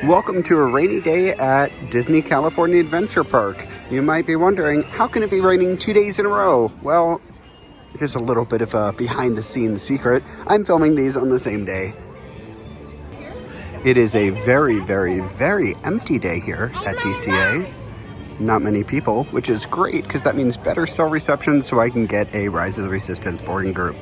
Welcome to a rainy day at Disney California Adventure Park. You might be wondering, how can it be raining 2 days in a row? Well, here's a little bit of a behind-the-scenes secret. I'm filming these on the same day. It is a very, very, very empty day here at DCA. Not many people, which is great because that means better cell reception so I can get a Rise of the Resistance boarding group.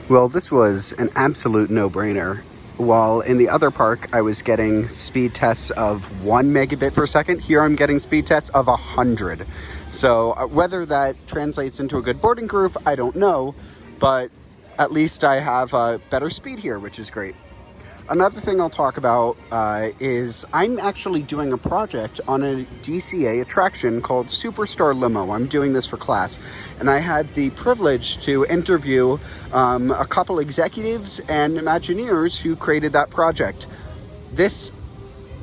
Well, this was an absolute no-brainer. While in the other park, I was getting speed tests of 1 megabit per second. Here I'm getting speed tests of 100. So whether that translates into a good boarding group, I don't know. But at least I have better speed here, which is great. Another thing I'll talk about is I'm actually doing a project on a DCA attraction called Superstar Limo. I'm doing this for class. And I had the privilege to interview a couple executives and Imagineers who created that project. This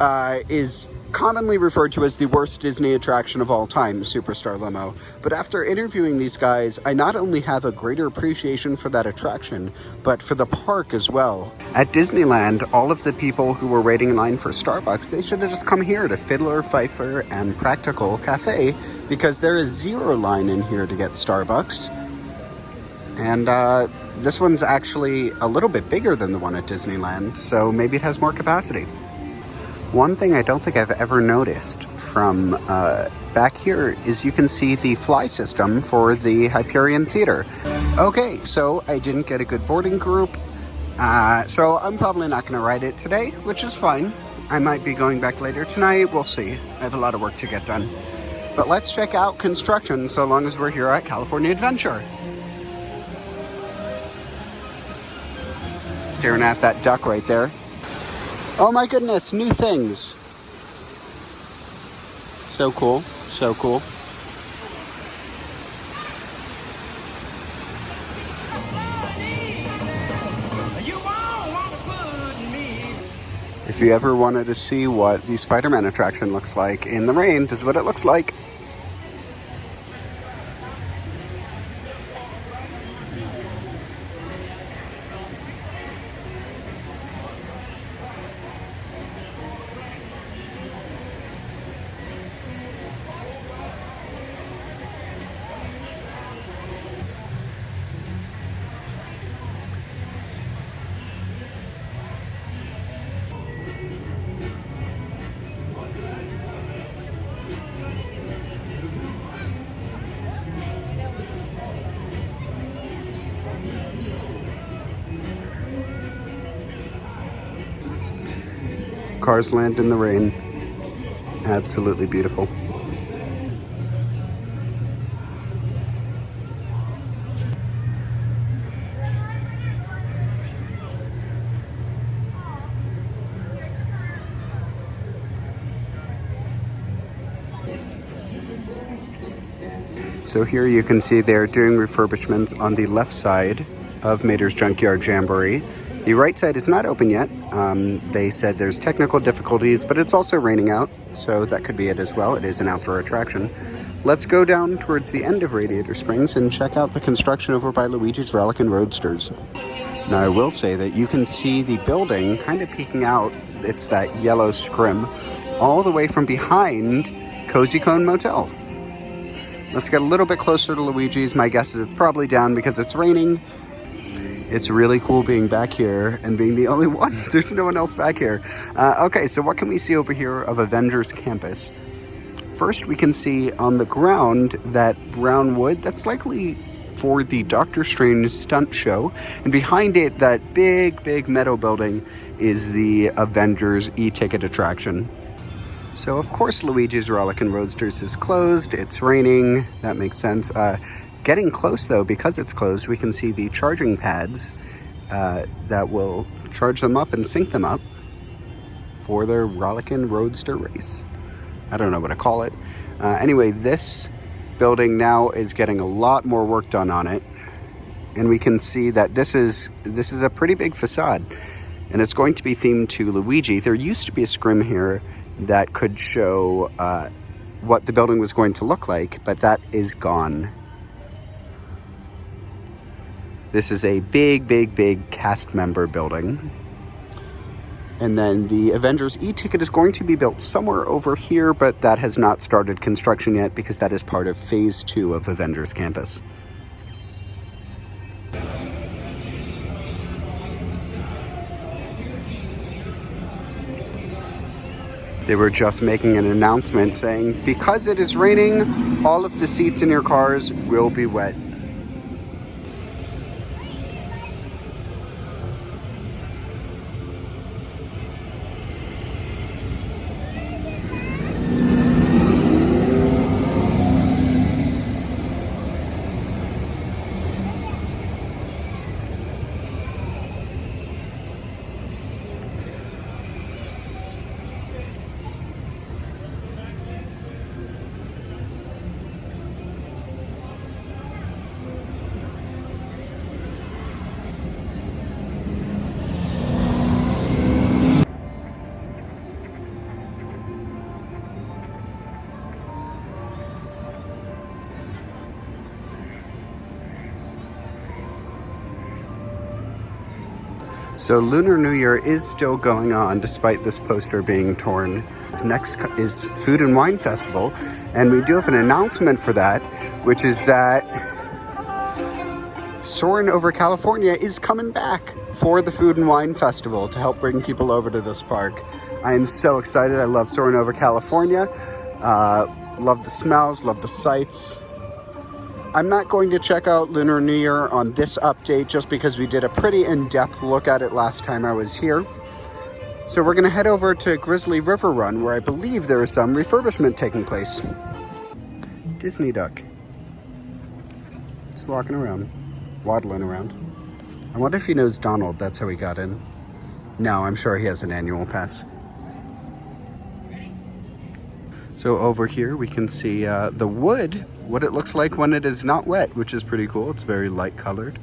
is commonly referred to as the worst Disney attraction of all time, Superstar Limo. But after interviewing these guys, I not only have a greater appreciation for that attraction, but for the park as well. At Disneyland, all of the people who were waiting in line for Starbucks, they should have just come here to Fiddler, Pfeiffer, and Practical Cafe, because there is zero line in here to get Starbucks. And this one's actually a little bit bigger than the one at Disneyland, so maybe it has more capacity. One thing I don't think I've ever noticed from back here is you can see the fly system for the Hyperion Theater. Okay, so I didn't get a good boarding group, so I'm probably not going to ride it today, which is fine. I might be going back later tonight, we'll see. I have a lot of work to get done. But let's check out construction so long as we're here at California Adventure. Staring at that duck right there. Oh my goodness, new things. So cool, so cool. If you ever wanted to see what the Spider-Man attraction looks like in the rain, this is what it looks like. Cars land in the rain. Absolutely beautiful. So here you can see they're doing refurbishments on the left side of Mater's Junkyard Jamboree. The right side is not open yet. They said there's technical difficulties, but it's also raining out, so that could be it as well. It is an outdoor attraction. Let's go down towards the end of Radiator Springs and check out the construction over by Luigis Relic and Roadsters. Now I will say that you can see the building kind of peeking out. It's that yellow scrim all the way from behind Cozy Cone Motel. Let's get a little bit closer to Luigi's. My guess is it's probably down because it's raining. It's really cool being back here and being the only one. There's no one else back here. Okay, so what can we see over here of Avengers Campus? First, we can see on the ground that brown wood. That's likely for the Doctor Strange stunt show. And behind it, that big, big metal building is the Avengers e-ticket attraction. So, of course, Luigis Relic and Roadsters is closed. It's raining. That makes sense. Getting close, though, because it's closed, we can see the charging pads that will charge them up and sync them up for their Relic and Roadster race. I don't know what to call it. Anyway, this building now is getting a lot more work done on it. And we can see that this is a pretty big facade. And it's going to be themed to Luigi. There used to be a scrim here that could show what the building was going to look like, but that is gone. This is a big, big, big cast member building. And then the Avengers e-ticket is going to be built somewhere over here, but that has not started construction yet because that is part of phase 2 of Avengers Campus. They were just making an announcement saying, because it is raining, all of the seats in your cars will be wet. So Lunar New Year is still going on despite this poster being torn. Next is Food and Wine Festival, and we do have an announcement for that, which is that Soarin' Over California is coming back for the Food and Wine Festival to help bring people over to this park. I am so excited. I love Soarin' Over California. Love the smells, love the sights. I'm not going to check out Lunar New Year on this update just because we did a pretty in-depth look at it last time I was here. So we're going to head over to Grizzly River Run, where I believe there is some refurbishment taking place. Disney duck. Just walking around, waddling around. I wonder if he knows Donald. That's how he got in. No, I'm sure he has an annual pass. So over here we can see the wood, what it looks like when it is not wet, which is pretty cool. It's very light colored.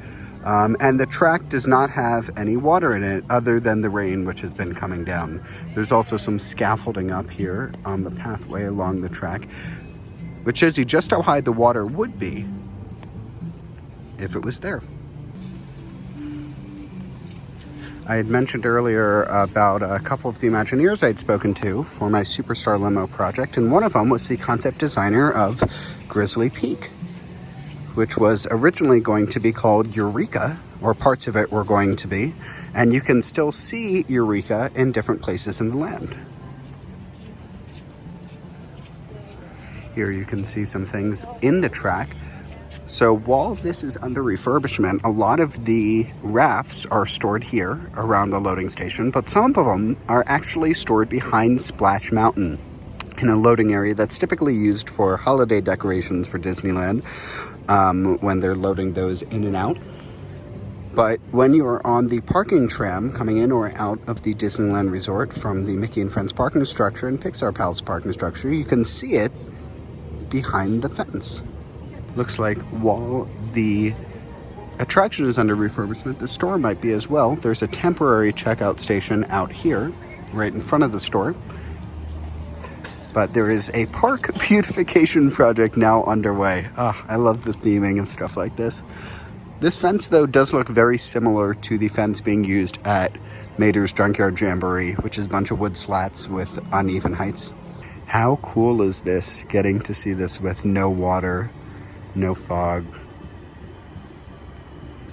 And the track does not have any water in it other than the rain, which has been coming down. There's also some scaffolding up here on the pathway along the track, which shows you just how high the water would be if it was there. I had mentioned earlier about a couple of the Imagineers I'd spoken to for my Superstar Limo project, and one of them was the concept designer of Grizzly Peak, which was originally going to be called Eureka, or parts of it were going to be, and you can still see Eureka in different places in the land. Here you can see some things in the track. So while this is under refurbishment, a lot of the rafts are stored here around the loading station, but some of them are actually stored behind Splash Mountain in a loading area that's typically used for holiday decorations for Disneyland when they're loading those in and out. But when you are on the parking tram coming in or out of the Disneyland Resort from the Mickey and Friends parking structure and Pixar Palace parking structure, you can see it behind the fence. Looks like while the attraction is under refurbishment, the store might be as well. There's a temporary checkout station out here, right in front of the store. But there is a park beautification project now underway. Oh, I love the theming of stuff like this. This fence, though, does look very similar to the fence being used at Mater's Junkyard Jamboree, which is a bunch of wood slats with uneven heights. How cool is this, getting to see this with no water, no fog?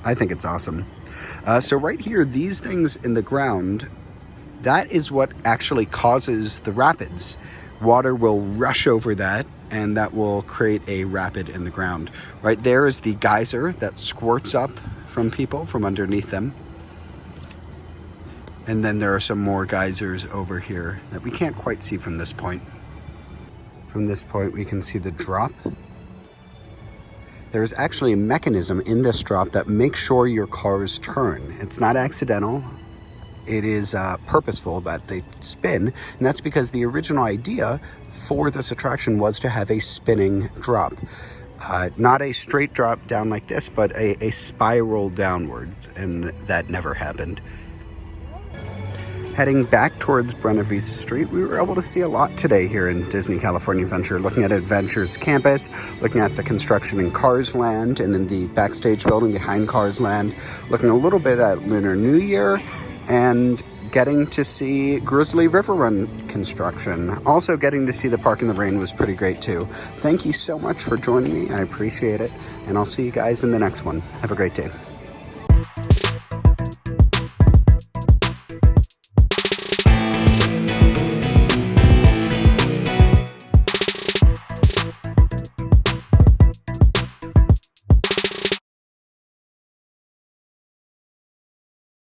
I think it's awesome. So right here, these things in the ground, that is what actually causes the rapids. Water will rush over that, and that will create a rapid in the ground. Right there is the geyser that squirts up from people from underneath them. And then there are some more geysers over here that we can't quite see from this point. From this point, we can see the drop. There's actually a mechanism in this drop that makes sure your cars turn. It's not accidental. It is purposeful that they spin, and that's because the original idea for this attraction was to have a spinning drop. Not a straight drop down like this, but a spiral downward, and that never happened. Heading back towards Buena Vista Street, we were able to see a lot today here in Disney California Adventure, looking at Adventures Campus, looking at the construction in Cars Land and in the backstage building behind Cars Land, looking a little bit at Lunar New Year, and getting to see Grizzly River Run construction. Also getting to see the park in the rain was pretty great too. Thank you so much for joining me. I appreciate it. And I'll see you guys in the next one. Have a great day.